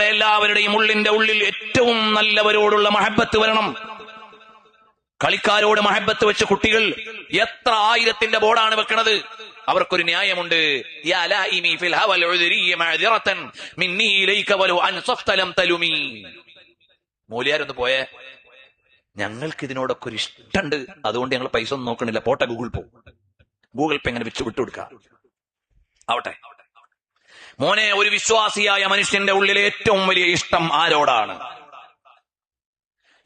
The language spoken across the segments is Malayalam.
നമ്മുടെ എല്ലാവരുടെയും ഉള്ളിൽ ഏറ്റവും നല്ലവരോടുള്ള മഹബത്ത് വരണം. കളിക്കാരോട് മഹബത്ത് വെച്ച് കുട്ടികൾ എത്ര 1000ന്റെ ബോർഡാണ് വെക്കണത്. അവർക്കൊരു ന്യായമുണ്ട്. മൂല്യാരൊന്ന് പോയേ, ഞങ്ങൾക്ക് ഇതിനോടൊക്കെ ഒരു ഇഷ്ടമുണ്ട്, അതുകൊണ്ട് ഞങ്ങൾ പൈസ ഒന്നും നോക്കണില്ല, പോട്ടെ ഗൂഗിൾ പേ എങ്ങനെ വെച്ച് വിട്ടുകൊടുക്കുക ആവട്ടെ. മോനെ, ഒരു വിശ്വാസിയായ മനുഷ്യന്റെ ഉള്ളിലെ ഏറ്റവും വലിയ ഇഷ്ടം ആരോടാണ്?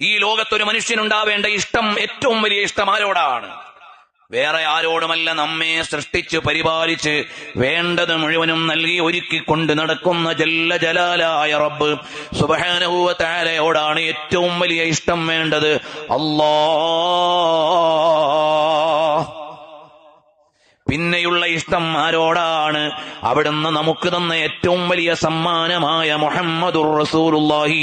ഈ ലോകത്തൊരു മനുഷ്യനുണ്ടാവേണ്ട ഇഷ്ടം, ഏറ്റവും വലിയ ഇഷ്ടം ആരോടാണ്? വേറെ ആരോടുമല്ല. നമ്മെ സൃഷ്ടിച്ച് പരിപാലിച്ച് വേണ്ടത് മുഴുവനും നൽകി ഒരുക്കിക്കൊണ്ട് നടക്കുന്ന ജല്ല ജലാലായ റബ്ബ് സുബ്ഹാനഹു വ തആലയോടാണ് ഏറ്റവും വലിയ ഇഷ്ടം വേണ്ടത്. അല്ലാഹ്. പിന്നെയുള്ള ഇഷ്ടം ആരോടാണ്? അവിടുന്ന് നമുക്ക് തന്ന ഏറ്റവും വലിയ സമ്മാനമായ മുഹമ്മദുർ റസൂലുള്ളാഹി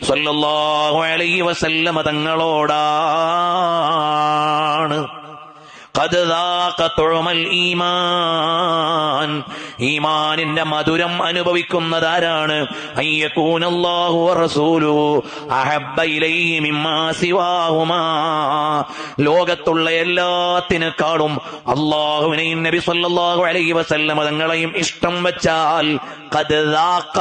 സ്വല്ലല്ലാഹു അലൈഹി വസല്ലമ തങ്ങളോടാണ്. ഖദ് ദാഖ തുഅമൽ ഈമാൻ. ഈമാനിന്റെ മധുരം അനുഭവിക്കുന്നതാരാണ്? അയ്യകൂനല്ലാഹു വറസൂലുഹു അഹബ്ബ ഇലൈഹി മിമ്മാ സിവാഹുമാ. ലോകത്തുള്ള എല്ലാത്തിനേക്കാളും അല്ലാഹുവിനെയും നബി സല്ലല്ലാഹു അലൈഹി വസല്ലമ തങ്ങളെയും ഇഷ്ടം വെച്ചാൽ ഖദ് ദാഖ